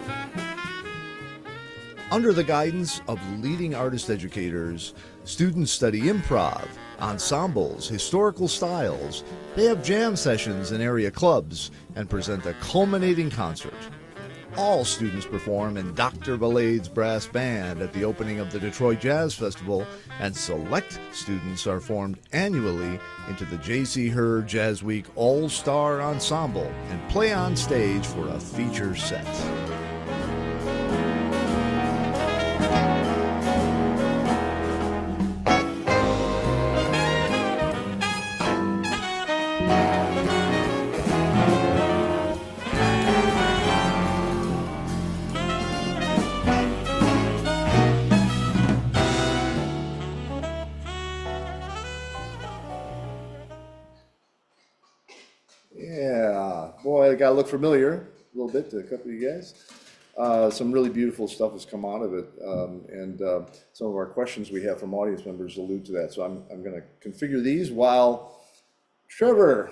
Under the guidance of leading artist educators, students study improv, ensembles, historical styles. They have jam sessions in area clubs and present a culminating concert. All students perform in Dr. Balade's brass band at the opening of the Detroit Jazz Festival, and select students are formed annually into the J.C. Hurd Jazz Week All-Star Ensemble and play on stage for a feature set. Yeah, boy, it got to look familiar a little bit to a couple of you guys. Some really beautiful stuff has come out of it, and some of our questions we have from audience members allude to that. So I'm going to configure these while Trevor.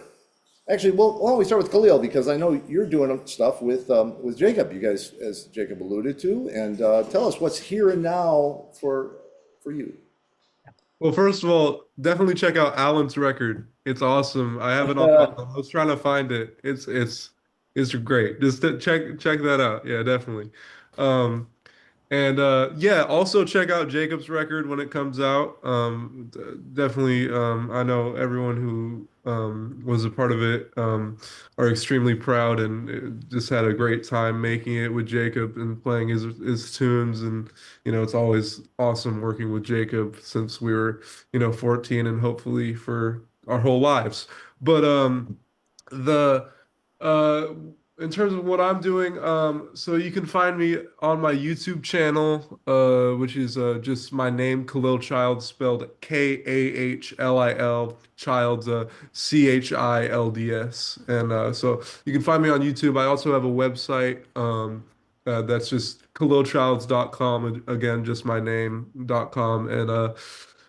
Actually, why don't we start with Kahlil, because I know you're doing stuff with Jacob. You guys, as Jacob alluded to, and tell us what's here and now for you. Well, first of all, definitely check out Alan's record. It's awesome. I have it on. I was trying to find it. It's great. Just check that out. Yeah, definitely. Yeah, also check out Jacob's record when it comes out. Definitely. I know everyone who was a part of it are extremely proud and just had a great time making it with Jacob and playing his tunes. And it's always awesome working with Jacob since we were 14 and hopefully for our whole lives. But in terms of what I'm doing, so you can find me on my YouTube channel, which is just my name, Kahlil Childs, spelled Kahlil, Childs, Childs. And so you can find me on YouTube. I also have a website that's just KahlilChilds.com, again, just my name.com. And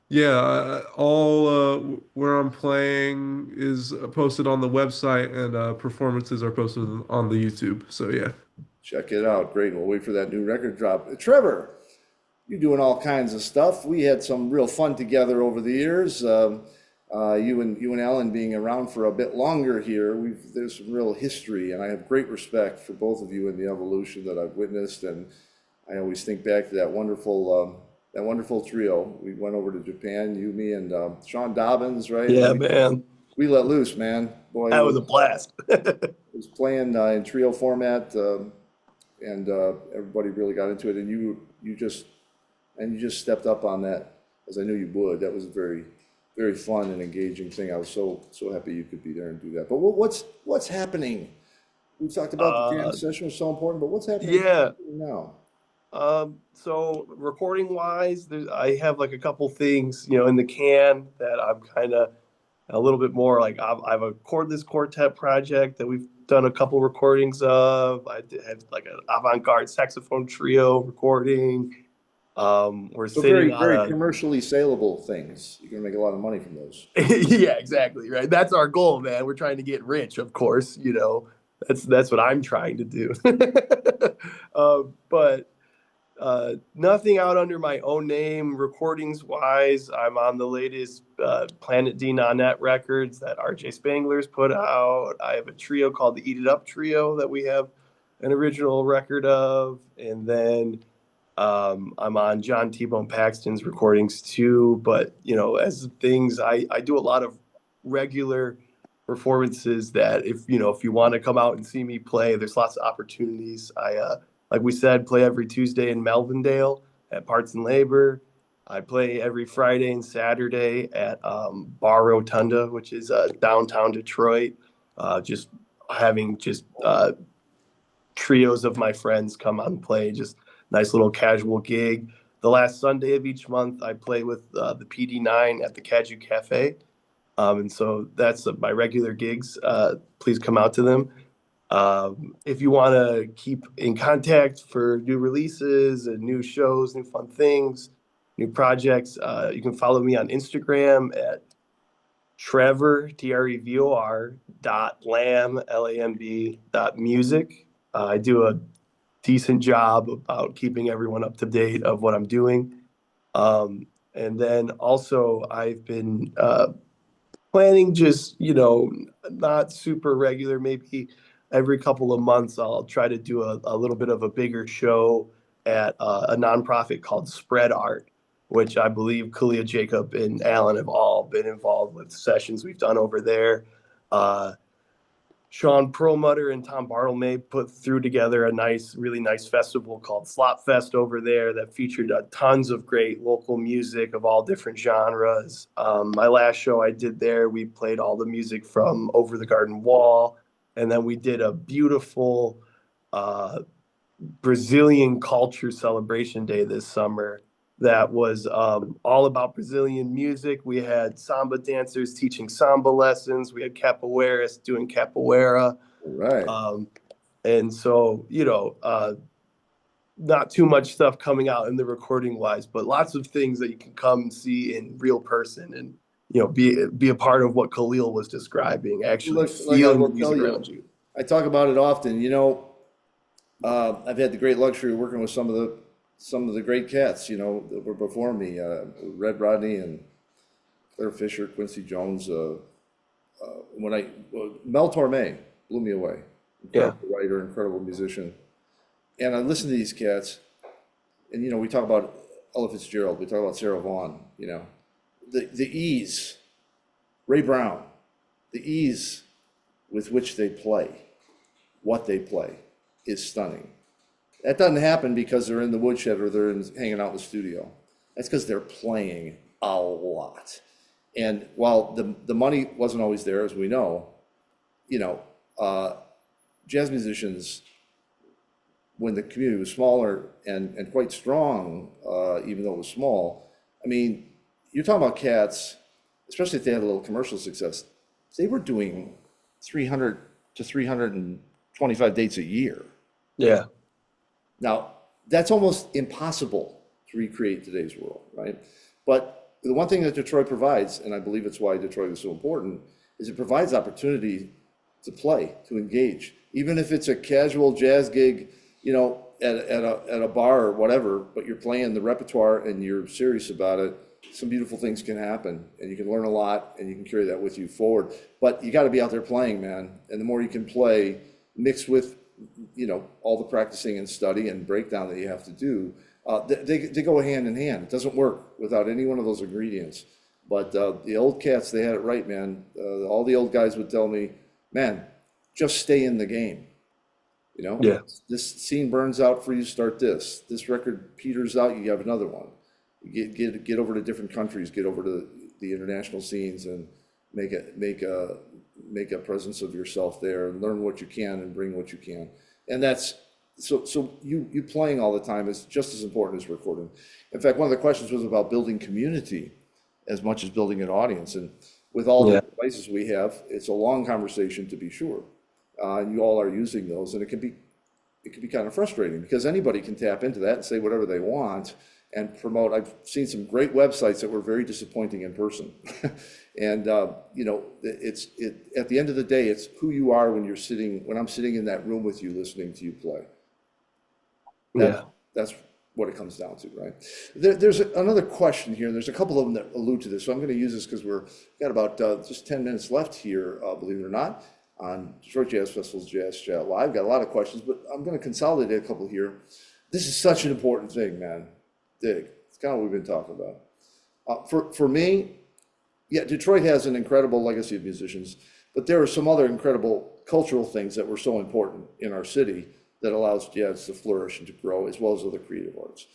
yeah, all where I'm playing is posted on the website, and performances are posted on the YouTube. So yeah. Check it out. Great. We'll wait for that new record drop. Trevor, you're doing all kinds of stuff. We had some real fun together over the years. You and Alan being around for a bit longer here, there's some real history, and I have great respect for both of you in the evolution that I've witnessed. And I always think back to that wonderful trio. We went over to Japan, you, me, and Sean Dobbins, right? Yeah, man. We let loose, man. Boy, That was a blast. It was playing in trio format and everybody really got into it, and you just stepped up on that, as I knew you would. That was a very, very fun and engaging thing. I was so happy you could be there and do that. But what's happening? We talked about the jam session was so important, but what's happening now? So recording wise, I have like a couple things, in the can that I'm kind of a little bit more like. I have a cordless quartet project that we've done a couple recordings of. I have like an avant-garde saxophone trio recording. We're So sitting very, on very commercially saleable things. You're gonna make a lot of money from those. Yeah, exactly. Right. That's our goal, man. We're trying to get rich, of course, that's what I'm trying to do. But nothing out under my own name. Recordings wise, I'm on the latest Planet D Nonnet records that RJ Spangler's put out. I have a trio called the Eat It Up Trio that we have an original record of. And then I'm on John T-Bone Paxton's recordings too. But, as things, I do a lot of regular performances that if you want to come out and see me play, there's lots of opportunities. I like we said, play every Tuesday in Melvindale at Parts and Labor. I play every Friday and Saturday at Bar Rotunda, which is downtown Detroit. Just having trios of my friends come out and play, just nice little casual gig. The last Sunday of each month, I play with the PD9 at the Caju Cafe. And so that's my regular gigs. Please come out to them. If you want to keep in contact for new releases and new shows, new fun things, new projects, you can follow me on Instagram at Trevor, Trevor .lamb, Lamb .music. I do a decent job about keeping everyone up to date of what I'm doing. And then also I've been planning just, not super regular, maybe every couple of months, I'll try to do a little bit of a bigger show at a nonprofit called Spread Art, which I believe Kahlil, Jacob, and Alan have all been involved with sessions we've done over there. Sean Perlmutter and Tom Bartlemay put through together a really nice festival called Slop Fest over there that featured tons of great local music of all different genres. My last show I did there, we played all the music from Over the Garden Wall. And then we did a beautiful Brazilian culture celebration day this summer that was all about Brazilian music. We had samba dancers teaching samba lessons. We had capoeiras doing capoeira. Right. And so, not too much stuff coming out in the recording wise, but lots of things that you can come and see in real person and, be a part of what Kahlil was describing, actually feeling the music around you. I talk about it often. I've had the great luxury of working with some of the great cats, that were before me. Red Rodney and Claire Fisher, Quincy Jones. Mel Torme blew me away. Incredible writer, incredible musician. And I listen to these cats, and we talk about Ella Fitzgerald, we talk about Sarah Vaughan, the ease, Ray Brown, the ease with which they play, what they play is stunning. That doesn't happen because they're in the woodshed or they're hanging out in the studio. That's because they're playing a lot. And while the money wasn't always there, as we know, jazz musicians, when the community was smaller and quite strong, even though it was small, you're talking about cats, especially if they had a little commercial success, they were doing 300 to 325 dates a year. Yeah. Now, that's almost impossible to recreate today's world, right? But the one thing that Detroit provides, and I believe it's why Detroit is so important, is it provides opportunity to play, to engage. Even if it's a casual jazz gig, at a bar or whatever, but you're playing the repertoire and you're serious about it, some beautiful things can happen, and you can learn a lot, and you can carry that with you forward. But you got to be out there playing, man. And the more you can play, mixed with, all the practicing and study and breakdown that you have to do, they go hand in hand. It doesn't work without any one of those ingredients. But the old cats, they had it right, man. All the old guys would tell me, man, just stay in the game. You know, Yeah. this scene burns out for you, start this. This record peters out, you have another one. Get over to different countries, get over to the international scenes, and make a presence of yourself there, and learn what you can and bring what you can. And that's so you playing all the time is just as important as recording. In fact, one of the questions was about building community as much as building an audience. And with all the devices we have, it's a long conversation to be sure. And you all are using those, and it can be kind of frustrating because anybody can tap into that and say whatever they want and promote. I've seen some great websites that were very disappointing in person. And you know, at the end of the day, it's who you are when I'm sitting in that room with you listening to you play. That's what it comes down to, right? There's another question here, and there's a couple of them that allude to this, so I'm going to use this because we've got about just 10 minutes left here, believe it or not, on Detroit Jazz Festival's JazzChat Live. Got a lot of questions, but I'm going to consolidate a couple here. This is such an important thing, man. Dig. It's kind of what we've been talking about. For me, yeah, Detroit has an incredible legacy of musicians, but there are some other incredible cultural things that were so important in our city that allows jazz to flourish and to grow, as well as other creative arts.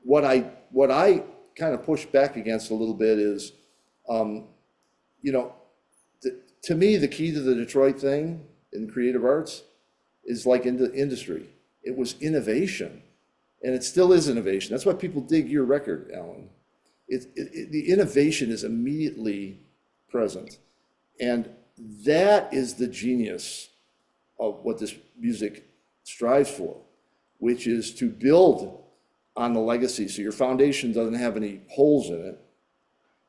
What I kind of push back against a little bit is, you know, to me, the key to the Detroit thing in creative arts is like in the industry. It was innovation, and it still is innovation. That's why people dig your record, Alan. The innovation is immediately present, and that is the genius of what this music strives for, which is to build on the legacy so your foundation doesn't have any holes in it,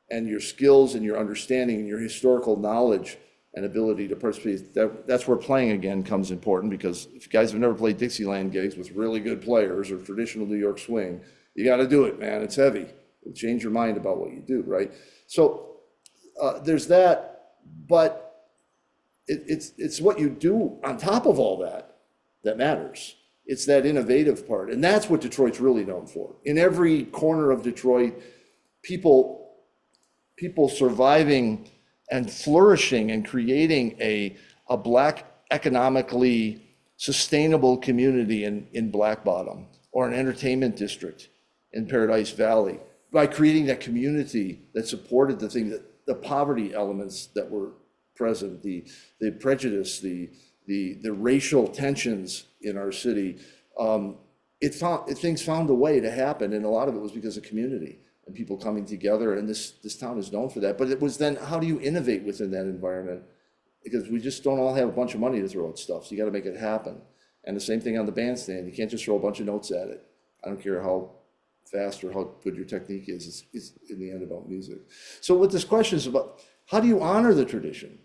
and your skills and your understanding and your historical knowledge and ability to participate. That's where playing again comes important, because if you guys have never played Dixieland gigs with really good players or traditional New York swing, you got to do it, man. It's heavy. It'll change your mind about what you do, right? So there's that, but it's what you do on top of all that that matters. It's that innovative part, and that's what Detroit's really known for. In every corner of Detroit, people surviving and flourishing and creating a Black economically sustainable community in Black Bottom, or an entertainment district in Paradise Valley, by creating that community that supported the poverty elements that were present, the prejudice, the racial tensions in our city. Things found a way to happen, and a lot of it was because of community and people coming together, and this town is known for that. But it was then, how do you innovate within that environment? Because we just don't all have a bunch of money to throw at stuff, so you got to make it happen. And the same thing on the bandstand. You can't just throw a bunch of notes at it. I don't care how fast or how good your technique is. It's in the end about music. So what this question is about, how do you honor the tradition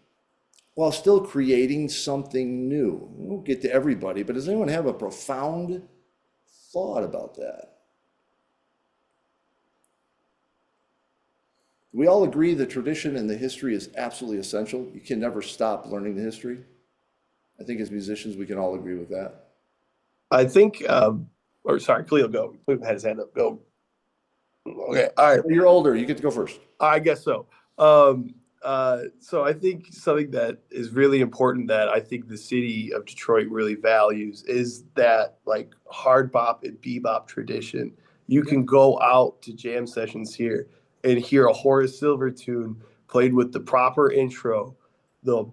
while still creating something new? We won't get to everybody, but does anyone have a profound thought about that? We all agree the tradition and the history is absolutely essential. You can never stop learning the history. I think as musicians, we can all agree with that. I think, Kahlil, go. Kahlil had his hand up. Go. Okay, all right. You're older. You get to go first. I guess so. So I think something that is really important that I think the city of Detroit really values is that like hard bop and bebop tradition. You can go out to jam sessions here and hear a Horace Silver tune played with the proper intro, the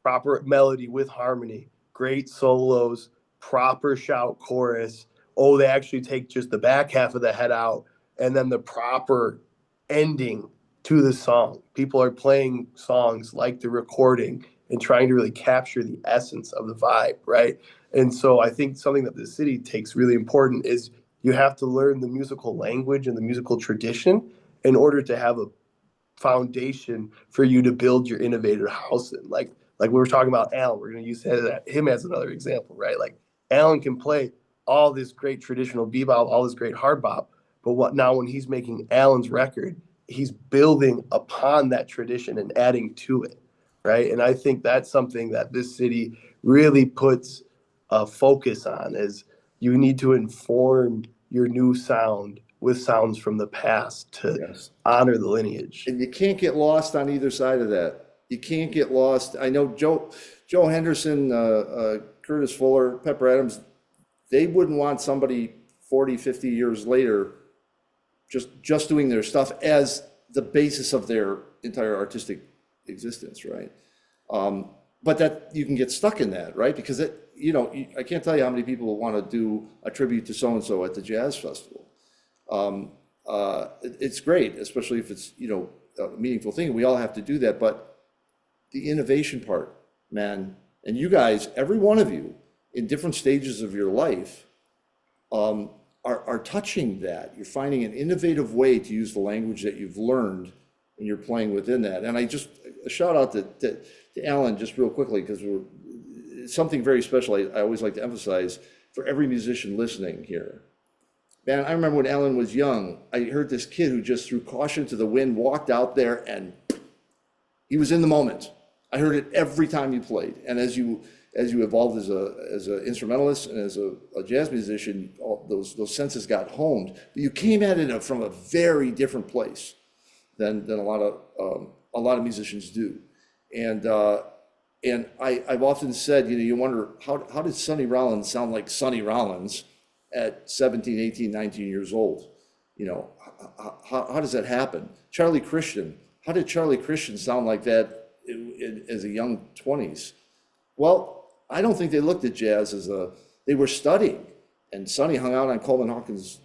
proper melody with harmony, great solos, proper shout chorus. Oh, they actually take just the back half of the head out, and then the proper ending to the song. People are playing songs like the recording and trying to really capture the essence of the vibe, right? And so I think something that the city takes really important is you have to learn the musical language and the musical tradition in order to have a foundation for you to build your innovative house in. Like we were talking about Alan, we're going to use him as another example, right? Like Alan can play all this great traditional bebop, all this great hard bop, but when he's making Alan's record, he's building upon that tradition and adding to it, right? And I think that's something that this city really puts a focus on, is you need to inform your new sound with sounds from the past to honor the lineage. And you can't get lost on either side of that. You can't get lost. I know Joe Henderson Curtis Fuller, Pepper Adams, they wouldn't want somebody 40, 50 years later just doing their stuff as the basis of their entire artistic existence, right? But that you can get stuck in that, right? Because I can't tell you how many people want to do a tribute to so-and-so at the jazz festival. It's great, especially if it's, a meaningful thing. We all have to do that, but the innovation part, man, and you guys, every one of you in different stages of your life, are touching that. You're finding an innovative way to use the language that you've learned, and you're playing within that. And a shout out to Alan, just real quickly, because it's something very special I always like to emphasize for every musician listening here. Man, I remember when Alan was young, I heard this kid who just threw caution to the wind, walked out there, and he was in the moment. I heard it every time you played. And as you evolved as an instrumentalist and as a jazz musician, all those senses got honed. But you came at it from a very different place than a lot of musicians do. And I've often said, you wonder how did Sonny Rollins sound like Sonny Rollins at 17, 18, 19 years old? How does that happen? Charlie Christian, how did Charlie Christian sound like that as a young 20s? Well, I don't think they looked at jazz they were studying, and Sonny hung out on Coleman Hawkins'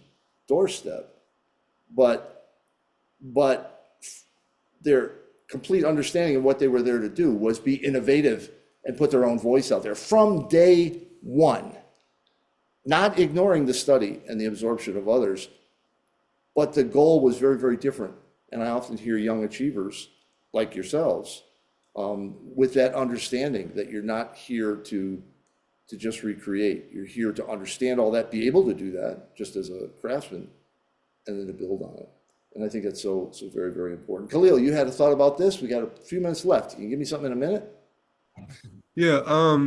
doorstep, but their complete understanding of what they were there to do was be innovative and put their own voice out there from day one, not ignoring the study and the absorption of others, but the goal was very, very different. And I often hear young achievers like yourselves with that understanding that you're not here to just recreate. You're here to understand all that, be able to do that just as a craftsman, and then to build on it. And I think that's so very, very important. Kahlil, you had a thought about this? We got a few minutes left. Can you give me something in a minute? Yeah,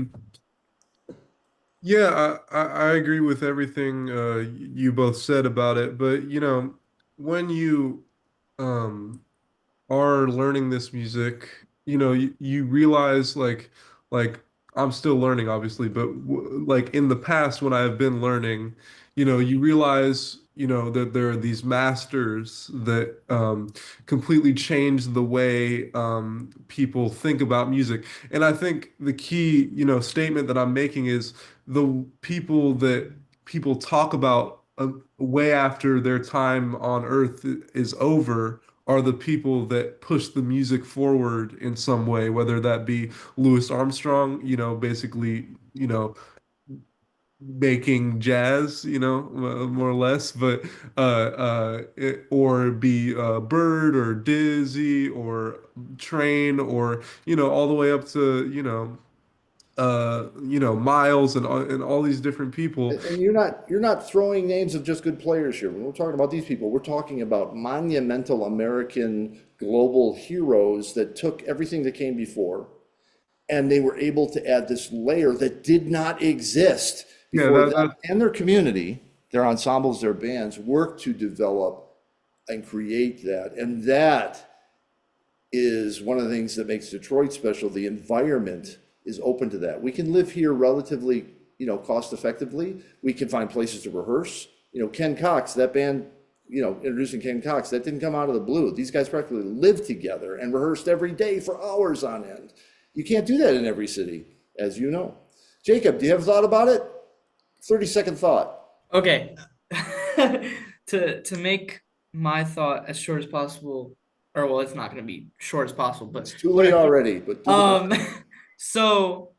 yeah, I agree with everything you both said about it. But when you are learning this music, you realize like I'm still learning, obviously, but like in the past when I have been learning, you realize that there are these masters that completely change the way people think about music. And I think the key statement that I'm making is the people that people talk about way after their time on Earth is over are the people that push the music forward in some way, whether that be Louis Armstrong, basically, making jazz, more or less, but or be Bird or Dizzy or Train or all the way up to Miles and all these different people. And you're not throwing names of just good players here. When we're talking about these people, we're talking about monumental American global heroes that took everything that came before, and they were able to add this layer that did not exist before them. And their community, their ensembles, their bands worked to develop and create that. And that is one of the things that makes Detroit special. The environment is open to that. We can live here relatively, cost effectively. We can find places to rehearse. Ken Cox, that band, introducing Ken Cox, that didn't come out of the blue. These guys practically lived together and rehearsed every day for hours on end. You can't do that in every city, as you know. Jacob, do you have a thought about it? 30-second thought. Okay. To make my thought as short as possible, or well, it's not going to be short as possible, but it's too late already. But so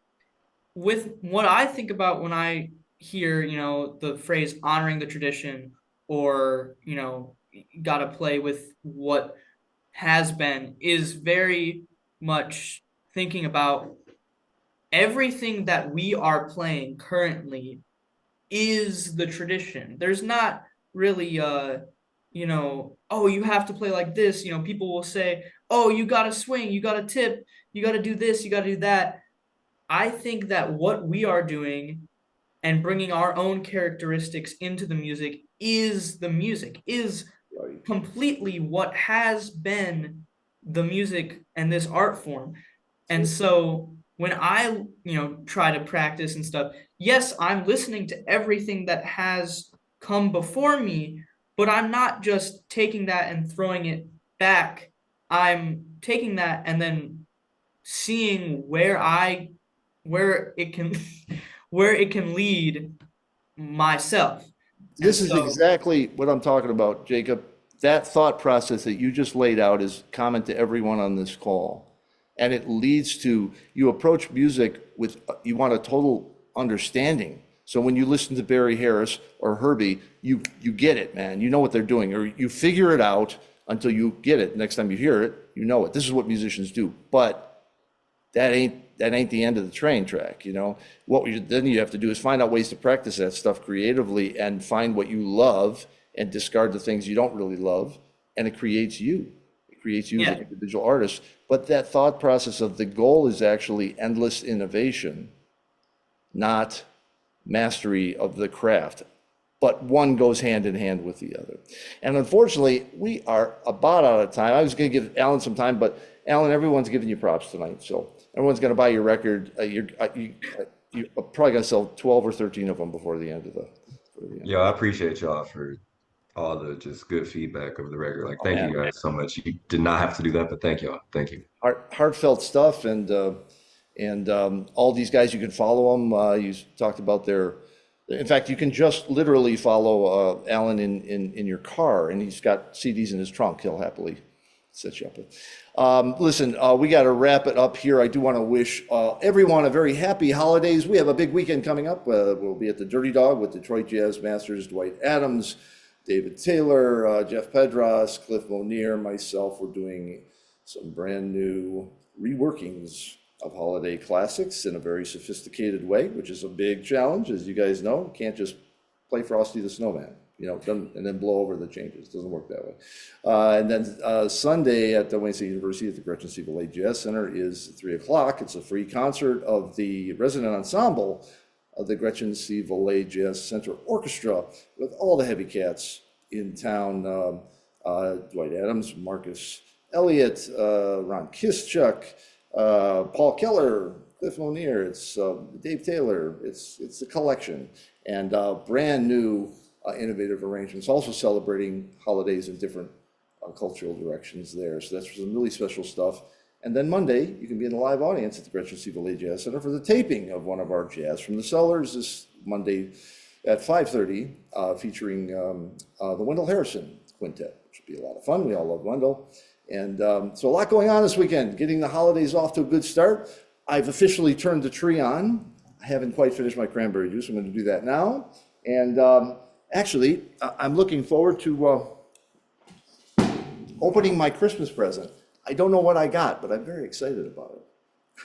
with what I think about when I hear, the phrase honoring the tradition, or, got to play with what has been, is very much thinking about everything that we are playing currently is the tradition. There's not really, oh, you have to play like this. People will say, oh, you got to swing, you got to tip, you got to do this, you got to do that. I think that what we are doing and bringing our own characteristics into the music is completely what has been the music and this art form. And so when I, try to practice and stuff, yes, I'm listening to everything that has come before me, but I'm not just taking that and throwing it back. I'm taking that and then seeing where it can where it can lead myself. And This is so, exactly what I'm talking about, Jacob. That thought process that you just laid out is common to everyone on this call. And it leads to, you approach music with, you want a total understanding. So when you listen to Barry Harris or Herbie, you get it, man. You know what they're doing, or you figure it out until you get it. Next time you hear it, you know it. This is what musicians do. But that ain't the end of the train track, you know. Then you have to do is find out ways to practice that stuff creatively and find what you love and discard the things you don't really love, and it creates you. It creates you as an individual artist. But that thought process of the goal is actually endless innovation, not mastery of the craft. But one goes hand in hand with the other. And unfortunately, we are about out of time. I was going to give Alan some time, but Alan, everyone's giving you props tonight. So everyone's going to buy your record. You're probably going to sell 12 or 13 of them before the end of the. Yeah, I appreciate y'all for all the just good feedback of the record. Like, thank you guys so much. You did not have to do that, but thank y'all. Thank you. Heartfelt stuff, and all these guys, you can follow them. You talked about their. In fact, you can just literally follow Alan in your car, and he's got CDs in his trunk. He'll happily set you up. Listen, we got to wrap it up here. I do want to wish everyone a very happy holidays. We have a big weekend coming up. We'll be at the Dirty Dog with Detroit Jazz Masters, Dwight Adams, David Taylor, Jeff Pedros, Cliff Monier, myself. We're doing some brand new reworkings of holiday classics in a very sophisticated way, which is a big challenge, as you guys know. You can't just play Frosty the Snowman, and then blow over the changes. It doesn't work that way. And then Sunday at the Wayne State University at the Gretchen C. Valet Jazz Center is 3 o'clock. It's a free concert of the resident ensemble of the Gretchen C. Valet Jazz Center Orchestra with all the heavy cats in town. Dwight Adams, Marcus Elliott, Ron Kischuk, Paul Keller, Cliff Monier, it's Dave Taylor, it's a collection, and brand new innovative arrangements, also celebrating holidays in different cultural directions there. So that's some really special stuff. And then Monday, you can be in the live audience at the Gretchen C. Valet Jazz Center for the taping of one of our Jazz from the Cellars this Monday at 5:30, featuring the Wendell Harrison Quintet, which will be a lot of fun. We all love Wendell. And so a lot going on this weekend, getting the holidays off to a good start. I've officially turned the tree on. I haven't quite finished my cranberry juice. I'm going to do that now. And actually, I'm looking forward to opening my Christmas present. I don't know what I got, but I'm very excited about it.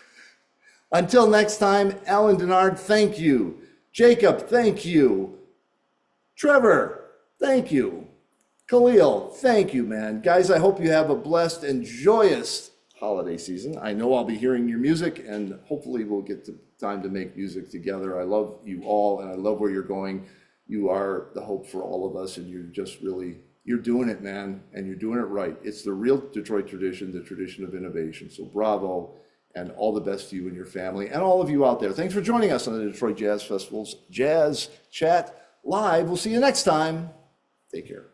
Until next time, Alan Dennard, thank you. Jacob, thank you. Trevor, thank you. Kahlil, thank you, man. Guys, I hope you have a blessed and joyous holiday season. I know I'll be hearing your music, and hopefully we'll get the time to make music together. I love you all, and I love where you're going. You are the hope for all of us, and you're doing it, man, and you're doing it right. It's the real Detroit tradition, the tradition of innovation. So bravo, and all the best to you and your family, and all of you out there. Thanks for joining us on the Detroit Jazz Festival's Jazz Chat Live. We'll see you next time. Take care.